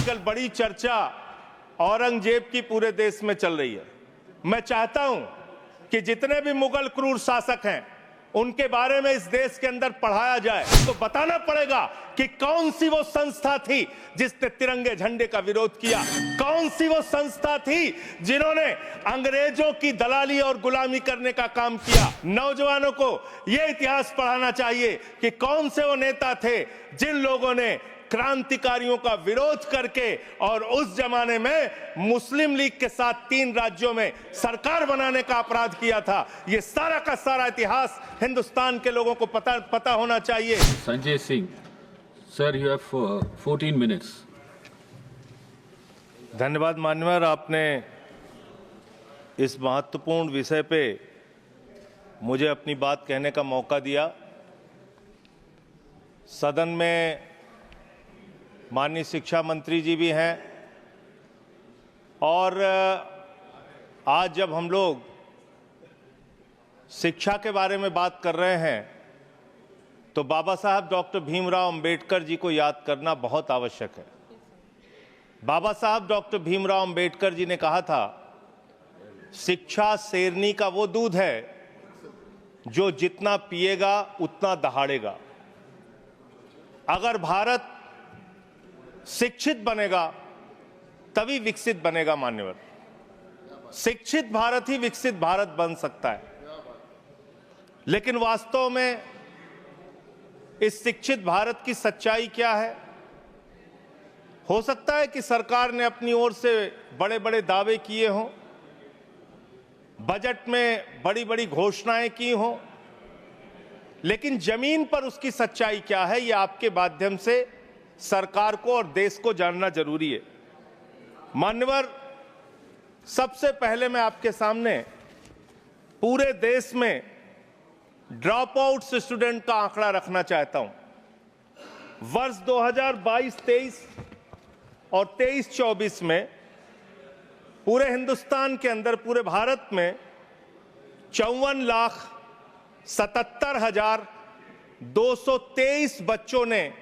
आजकल बड़ी चर्चा औरंगजेब की पूरे देश में चल रही है। मैं चाहता हूं कि जितने भी मुगल क्रूर शासक हैं उनके बारे में इस देश के अंदर पढ़ाया जाए। तो बताना पड़ेगा कि कौन सी वो संस्था थी जिसने तिरंगे झंडे का विरोध किया, कौन सी वो संस्था थी जिन्होंने अंग्रेजों की दलाली और गुलामी करने का काम किया। नौजवानों को यह इतिहास पढ़ाना चाहिए कि कौन से वो नेता थे जिन लोगों ने क्रांतिकारियों का विरोध करके और उस जमाने में मुस्लिम लीग के साथ 3 राज्यों में सरकार बनाने का अपराध किया था। ये सारा का सारा इतिहास हिंदुस्तान के लोगों को पता होना चाहिए। Sanjay Singh, sir, you have 14 minutes. धन्यवाद मान्यवर, आपने इस महत्वपूर्ण विषय पे मुझे अपनी बात कहने का मौका दिया। सदन में माननीय शिक्षा मंत्री जी भी हैं और आज जब हम लोग शिक्षा के बारे में बात कर रहे हैं तो बाबा साहब डॉक्टर भीमराव अंबेडकर जी को याद करना बहुत आवश्यक है। बाबा साहब डॉक्टर भीमराव अंबेडकर जी ने कहा था, शिक्षा शेरनी का वो दूध है जो जितना पिएगा उतना दहाड़ेगा। अगर भारत शिक्षित बनेगा तभी विकसित बनेगा मान्यवर। शिक्षित भारत ही विकसित भारत बन सकता है। लेकिन वास्तव में इस शिक्षित भारत की सच्चाई क्या है? हो सकता है कि सरकार ने अपनी ओर से बड़े बड़े दावे किए हों, बजट में बड़ी बड़ी घोषणाएं की हों, लेकिन जमीन पर उसकी सच्चाई क्या है, यह आपके माध्यम से सरकार को और देश को जानना जरूरी है। मान्यवर, सबसे पहले मैं आपके सामने पूरे देश में ड्रॉप आउट स्टूडेंट का आंकड़ा रखना चाहता हूं। वर्ष 2022-23 और 23-24 में पूरे हिंदुस्तान के अंदर, पूरे भारत में 54,77,223 बच्चों ने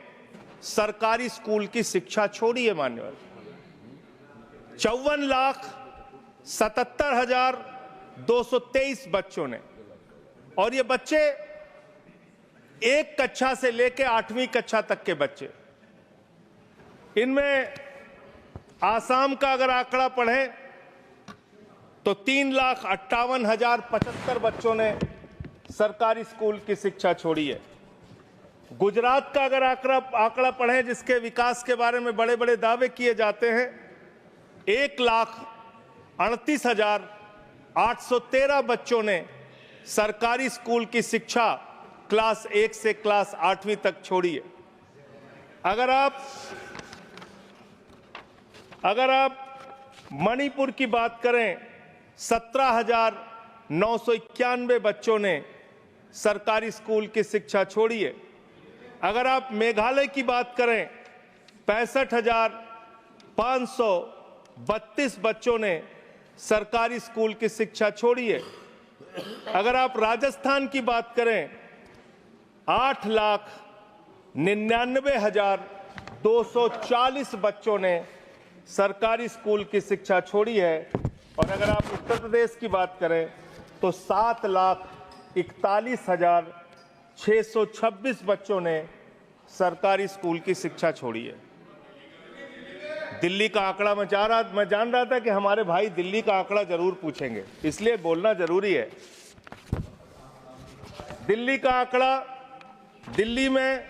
सरकारी स्कूल की शिक्षा छोड़ी है मान्यवर। 54,77,223 बच्चों ने, और ये बच्चे 1 कक्षा से लेकर 8वीं कक्षा तक के बच्चे। इनमें आसाम का अगर आंकड़ा पढ़ें तो 3,58,075 बच्चों ने सरकारी स्कूल की शिक्षा छोड़ी है। गुजरात का अगर आंकड़ा पढ़ें, जिसके विकास के बारे में बड़े बड़े दावे किए जाते हैं, 1,38,813 बच्चों ने सरकारी स्कूल की शिक्षा क्लास 1 से क्लास 8वीं तक छोड़ी है। अगर आप मणिपुर की बात करें, 17,991 बच्चों ने सरकारी स्कूल की शिक्षा छोड़ी है। अगर आप मेघालय की बात करें, 65,532 बच्चों ने सरकारी स्कूल की शिक्षा छोड़ी है। अगर आप राजस्थान की बात करें, 8,99,240 बच्चों ने सरकारी स्कूल की शिक्षा छोड़ी है। और अगर आप उत्तर प्रदेश की बात करें तो 7,41,626 बच्चों ने सरकारी स्कूल की शिक्षा छोड़ी है। दिल्ली का आंकड़ा मैं जान रहा था कि हमारे भाई दिल्ली का आंकड़ा जरूर पूछेंगे, इसलिए बोलना जरूरी है। दिल्ली का आंकड़ा, दिल्ली में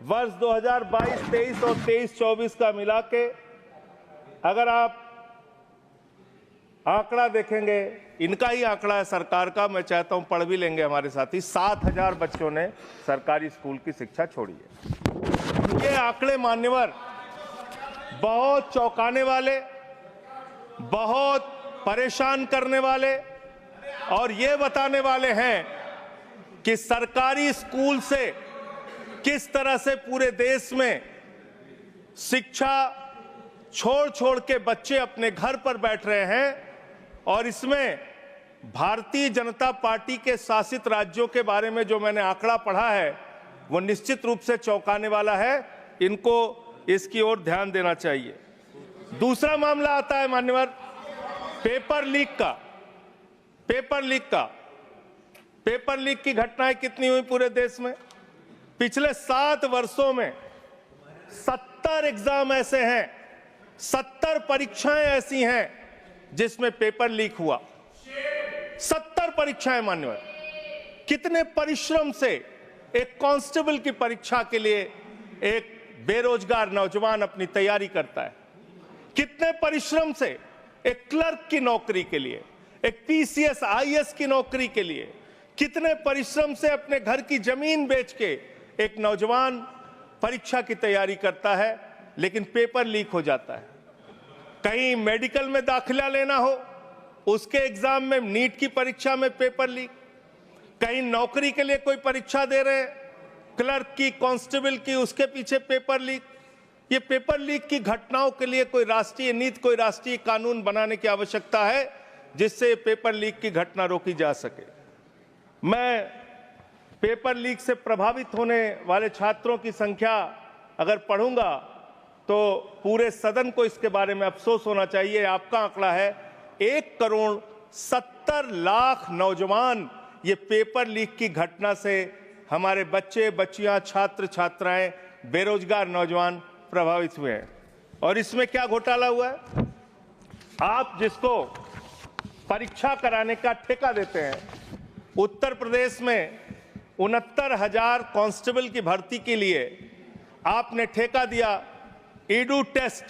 वर्ष 2022-23 और 23-24 का मिला के अगर आप आंकड़ा देखेंगे, इनका ही आंकड़ा है सरकार का, मैं चाहता हूं पढ़ भी लेंगे हमारे साथी। 7,000 बच्चों ने सरकारी स्कूल की शिक्षा छोड़ी है। ये आंकड़े मान्यवर बहुत चौंकाने वाले, बहुत परेशान करने वाले और ये बताने वाले हैं कि सरकारी स्कूल से किस तरह से पूरे देश में शिक्षा छोड़ के बच्चे अपने घर पर बैठ रहे हैं। और इसमें भारतीय जनता पार्टी के शासित राज्यों के बारे में जो मैंने आंकड़ा पढ़ा है वो निश्चित रूप से चौंकाने वाला है। इनको इसकी ओर ध्यान देना चाहिए। दूसरा मामला आता है मान्यवर पेपर लीक का। पेपर लीक की घटनाएं कितनी हुई पूरे देश में? पिछले 7 वर्षों में 70 एग्जाम ऐसे हैं, 70 परीक्षाएं ऐसी हैं जिसमें पेपर लीक हुआ। 70 परीक्षाएं मान्यवर। कितने परिश्रम से एक कांस्टेबल की परीक्षा के लिए एक बेरोजगार नौजवान अपनी तैयारी करता है, कितने परिश्रम से एक क्लर्क की नौकरी के लिए, एक पीसीएस आईएएस की नौकरी के लिए, कितने परिश्रम से अपने घर की जमीन बेच के एक नौजवान परीक्षा की तैयारी करता है, लेकिन पेपर लीक हो जाता है। कहीं मेडिकल में दाखिला लेना हो, उसके एग्जाम में, नीट की परीक्षा में पेपर लीक, कहीं नौकरी के लिए कोई परीक्षा दे रहे हैं, क्लर्क की, कांस्टेबल की, उसके पीछे पेपर लीक। ये पेपर लीक की घटनाओं के लिए कोई राष्ट्रीय नीति, कोई राष्ट्रीय कानून बनाने की आवश्यकता है जिससे पेपर लीक की घटना रोकी जा सके। मैं पेपर लीक से प्रभावित होने वाले छात्रों की संख्या अगर पढ़ूंगा तो पूरे सदन को इसके बारे में अफसोस होना चाहिए। आपका आंकड़ा है 1,70,00,000 नौजवान ये पेपर लीक की घटना से, हमारे बच्चे बच्चियां, छात्र छात्राएं, बेरोजगार नौजवान प्रभावित हुए हैं। और इसमें क्या घोटाला हुआ है? आप जिसको परीक्षा कराने का ठेका देते हैं, उत्तर प्रदेश में 69,000 कांस्टेबल की भर्ती के लिए आपने ठेका दिया ईडू टेस्ट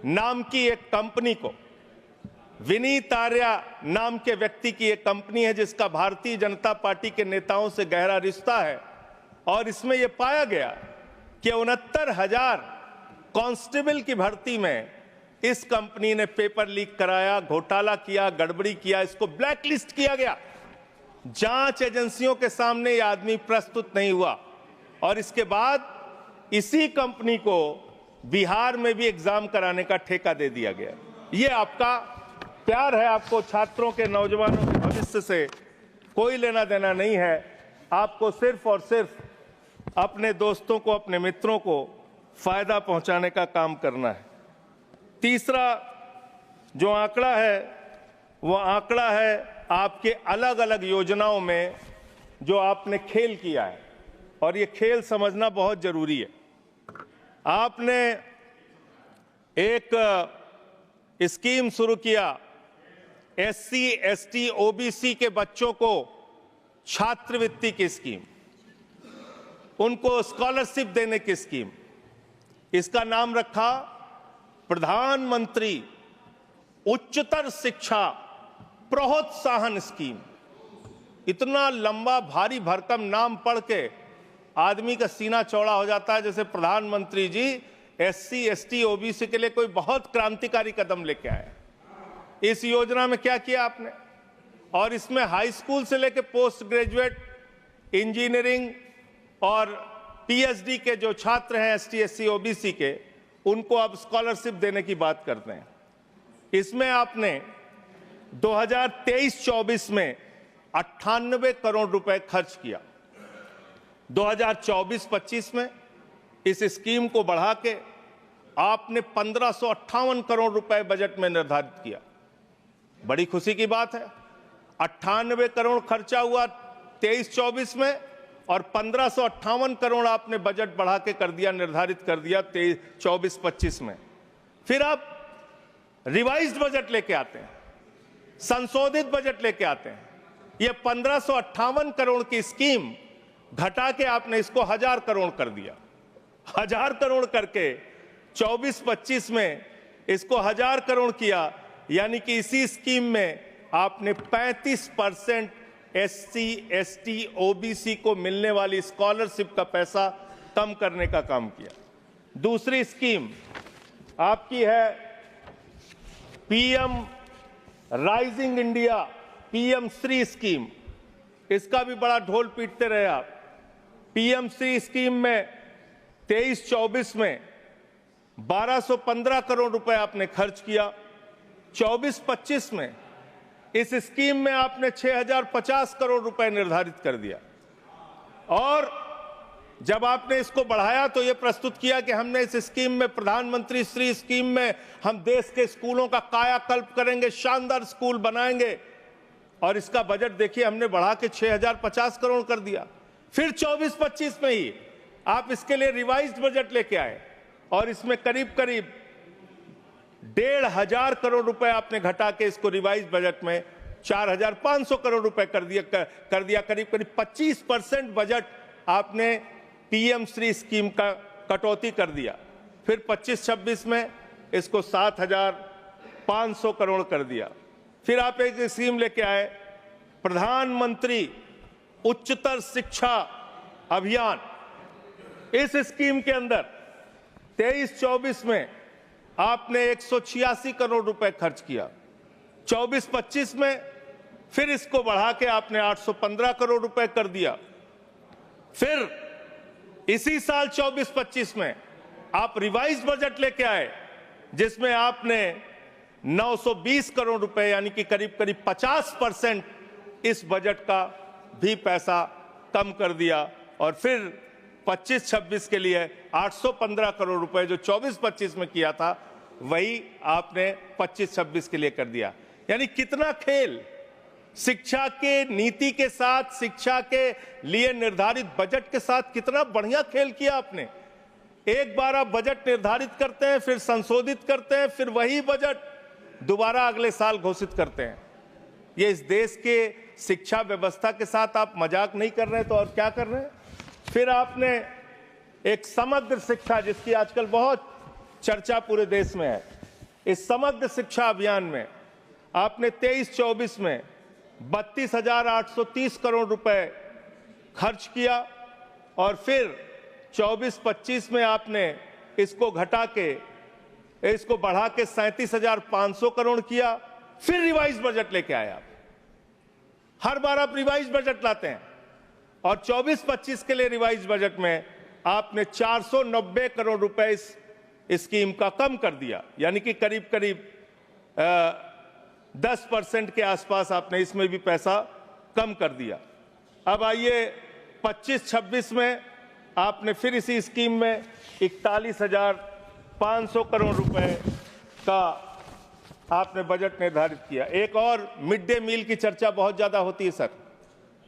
नाम की एक कंपनी को। विनीत आर्या नाम के व्यक्ति की एक कंपनी है जिसका भारतीय जनता पार्टी के नेताओं से गहरा रिश्ता है, और इसमें यह पाया गया कि 69,000 कांस्टेबल की भर्ती में इस कंपनी ने पेपर लीक कराया, घोटाला किया, गड़बड़ी किया, इसको ब्लैकलिस्ट किया गया। जांच एजेंसियों के सामने यह आदमी प्रस्तुत नहीं हुआ, और इसके बाद इसी कंपनी को बिहार में भी एग्जाम कराने का ठेका दे दिया गया। यह आपका प्यार है, आपको छात्रों के, नौजवानों के भविष्य से कोई लेना देना नहीं है। आपको सिर्फ और सिर्फ अपने दोस्तों को, अपने मित्रों को फायदा पहुंचाने का काम करना है। तीसरा जो आंकड़ा है वो आंकड़ा है आपके अलग अलग योजनाओं में जो आपने खेल किया है, और ये खेल समझना बहुत जरूरी है। आपने एक स्कीम शुरू किया, एससी, एसटी, ओबीसी के बच्चों को छात्रवृत्ति की स्कीम, उनको स्कॉलरशिप देने की स्कीम। इसका नाम रखा प्रधानमंत्री उच्चतर शिक्षा प्रोत्साहन स्कीम। इतना लंबा भारी भरकम नाम पढ़ के आदमी का सीना चौड़ा हो जाता है, जैसे प्रधानमंत्री जी एससी, एसटी, ओबीसी के लिए कोई बहुत क्रांतिकारी कदम लेके आए। इस योजना में क्या किया आपने? और इसमें हाई स्कूल से लेकर पोस्ट ग्रेजुएट, इंजीनियरिंग और पीएचडी के जो छात्र हैं एसटी, एससी, ओबीसी के, उनको अब स्कॉलरशिप देने की बात करते हैं। इसमें आपने 2023-24 में 98 करोड़ रुपए खर्च किया। 2024-25 में इस स्कीम को बढ़ा के आपने 1558 करोड़ रुपए बजट में निर्धारित किया। बड़ी खुशी की बात है। 98 करोड़ खर्चा हुआ 23-24 में, और 1558 करोड़ आपने बजट बढ़ा के कर दिया, निर्धारित कर दिया 24-25 में। फिर आप रिवाइज्ड बजट लेके आते हैं, संशोधित बजट लेके आते हैं। ये 1558 करोड़ की स्कीम घटा के आपने इसको 1000 करोड़ कर दिया। 1000 करोड़ करके 24-25 में इसको 1000 करोड़ किया, यानी कि इसी स्कीम में आपने 35% एससी, एसटी, ओबीसी को मिलने वाली स्कॉलरशिप का पैसा कम करने का काम किया। दूसरी स्कीम आपकी है PM rising India, PM Shri scheme. इसका भी बड़ा ढोल पीटते रहे आप। पीएम श्री स्कीम में 23-24 में 1215 करोड़ रुपए आपने खर्च किया। 24-25 में इस स्कीम में आपने 6050 करोड़ रुपए निर्धारित कर दिया, और जब आपने इसको बढ़ाया तो ये प्रस्तुत किया कि हमने इस स्कीम में, प्रधानमंत्री श्री स्कीम में, हम देश के स्कूलों का कायाकल्प करेंगे, शानदार स्कूल बनाएंगे। और इसका बजट देखिए हमने बढ़ा के 6050 करोड़ कर दिया। फिर 24-25 में ही आप इसके लिए रिवाइज्ड बजट लेके आए और इसमें करीब करीब 1500 करोड़ रुपए आपने घटा के इसको रिवाइज्ड बजट में 4500 करोड़ रुपए कर दिया। करीब करीब 25% बजट आपने पीएम श्री स्कीम का कटौती कर दिया। फिर 25-26 में इसको 7500 करोड़ कर दिया। फिर आप एक स्कीम लेके आए, प्रधानमंत्री उच्चतर शिक्षा अभियान। इस स्कीम के अंदर 23-24 में आपने 186 करोड़ रुपए खर्च किया। 24-25 में फिर इसको बढ़ा के आपने 815 करोड़ रुपए कर दिया। फिर इसी साल 24-25 में आप रिवाइज्ड बजट लेके आए जिसमें आपने 920 करोड़ रुपए यानी कि करीब करीब 50% इस बजट का भी पैसा कम कर दिया। और फिर 25-26 के लिए 815 करोड़ रुपए जो 24-25 में किया था वही आपने 25-26 के लिए कर दिया। यानी कितना खेल शिक्षा के नीति के साथ, शिक्षा के लिए निर्धारित बजट के साथ, कितना बढ़िया खेल किया आपने। एक बार आप बजट निर्धारित करते हैं, फिर संशोधित करते हैं, फिर वही बजट दोबारा अगले साल घोषित करते हैं। ये इस देश के शिक्षा व्यवस्था के साथ आप मजाक नहीं कर रहे तो और क्या कर रहे हैं। फिर आपने एक समग्र शिक्षा, जिसकी आजकल बहुत चर्चा पूरे देश में है, इस समग्र शिक्षा अभियान में आपने 23-24 में 32,830 करोड़ रुपए खर्च किया। और फिर 24-25 में आपने इसको घटा के, इसको बढ़ा के 37,500 करोड़ किया। फिर रिवाइज बजट लेके आए आप। हर बार आप रिवाइज बजट लाते हैं और 24-25 के लिए रिवाइज बजट में आपने 490 करोड़ रुपए इस स्कीम का कम कर दिया। यानी कि करीब करीब 10% के आसपास आपने इसमें भी पैसा कम कर दिया। अब आइए 25-26 में आपने फिर इसी स्कीम में 41,500 करोड़ रुपए का आपने बजट निर्धारित किया। एक और मिड डे मील की चर्चा बहुत ज्यादा होती है सर।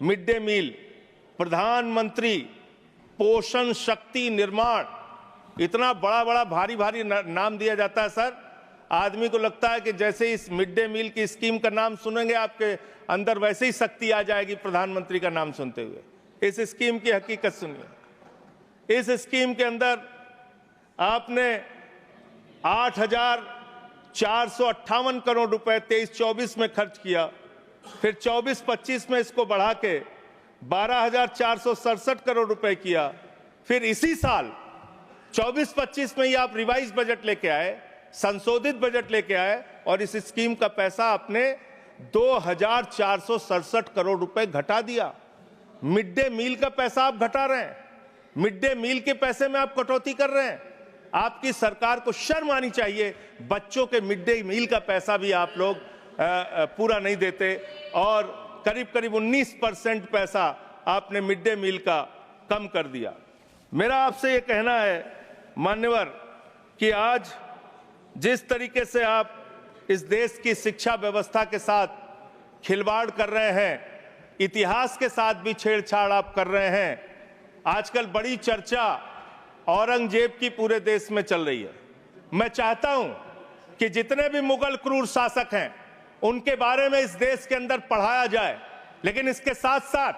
मिड डे मील, प्रधानमंत्री पोषण शक्ति निर्माण, इतना बड़ा बड़ा भारी भारी नाम दिया जाता है सर। आदमी को लगता है कि जैसे इस मिड डे मील की स्कीम का नाम सुनेंगे आपके अंदर वैसे ही शक्ति आ जाएगी प्रधानमंत्री का नाम सुनते हुए। इस स्कीम की हकीकत सुनिए। इस स्कीम के अंदर आपने 8,458 करोड़ रुपए 23-24 में खर्च किया। फिर 24-25 में इसको बढ़ा के 12,467 करोड़ रुपए किया। फिर इसी साल 24-25 में ही आप रिवाइज बजट लेके आए, संशोधित बजट लेके आए और इस स्कीम का पैसा आपने 2,467 करोड़ रुपए घटा दिया। मिड डे मील का पैसा आप घटा रहे हैं, मिड डे मील के पैसे में आप कटौती कर रहे हैं। आपकी सरकार को शर्म आनी चाहिए। बच्चों के मिड डे मील का पैसा भी आप लोग पूरा नहीं देते और करीब करीब 19% पैसा आपने मिड डे मील का कम कर दिया। मेरा आपसे ये कहना है मान्यवर कि आज जिस तरीके से आप इस देश की शिक्षा व्यवस्था के साथ खिलवाड़ कर रहे हैं, इतिहास के साथ भी छेड़छाड़ आप कर रहे हैं। आजकल बड़ी चर्चा औरंगजेब की पूरे देश में चल रही है। मैं चाहता हूं कि जितने भी मुगल क्रूर शासक हैं उनके बारे में इस देश के अंदर पढ़ाया जाए, लेकिन इसके साथ साथ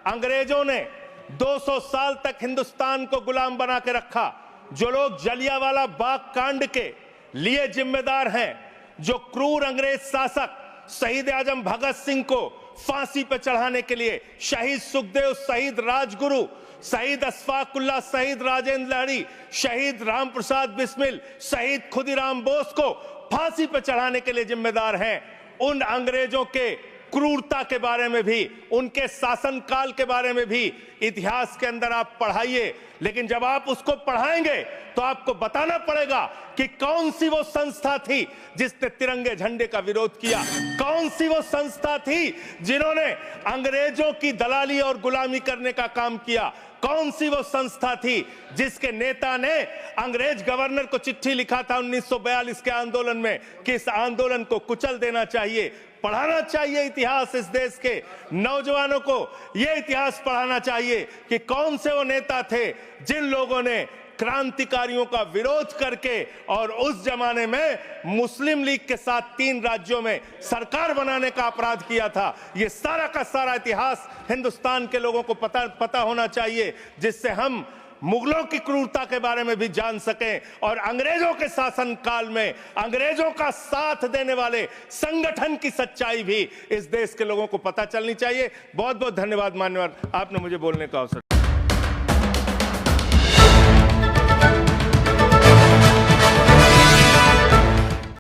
अंग्रेजों ने 200 साल तक हिंदुस्तान को गुलाम बना के रखा। जो लोग जलियांवाला बाग कांड के लिए जिम्मेदार हैं, जो क्रूर अंग्रेज शासक शहीद आजम भगत सिंह को फांसी पर चढ़ाने के लिए, शहीद सुखदेव, शहीद राजगुरु, शहीद अशफाकुल्लाह, शहीद राजेंद्र लहरी, शहीद राम प्रसाद बिस्मिल, शहीद खुदीराम बोस को फांसी पर चढ़ाने के लिए जिम्मेदार हैं, उन अंग्रेजों के क्रूरता के बारे में भी, उनके शासनकाल के बारे में भी इतिहास के अंदर आप पढ़ाइए। लेकिन जब आप उसको पढ़ाएंगे तो आपको बताना पड़ेगा कि कौन सी वो संस्था थी जिसने तिरंगे झंडे का विरोध किया, कौन सी वो संस्था थी जिन्होंने अंग्रेजों की दलाली और गुलामी करने का काम किया, कौन सी वो संस्था थी जिसके नेता ने अंग्रेज गवर्नर को चिट्ठी लिखा था 1942 के आंदोलन में कि इस आंदोलन को कुचल देना चाहिए। पढ़ाना चाहिए इतिहास, इस देश के नौजवानों को यह इतिहास पढ़ाना चाहिए कि कौन से वो नेता थे जिन लोगों ने क्रांतिकारियों का विरोध करके और उस जमाने में मुस्लिम लीग के साथ 3 राज्यों में सरकार बनाने का अपराध किया था। ये सारा का सारा इतिहास हिंदुस्तान के लोगों को पता होना चाहिए, जिससे हम मुगलों की क्रूरता के बारे में भी जान सकें और अंग्रेजों के शासन काल में अंग्रेजों का साथ देने वाले संगठन की सच्चाई भी इस देश के लोगों को पता चलनी चाहिए। बहुत बहुत धन्यवाद मान्यवर, आपने मुझे बोलने का अवसर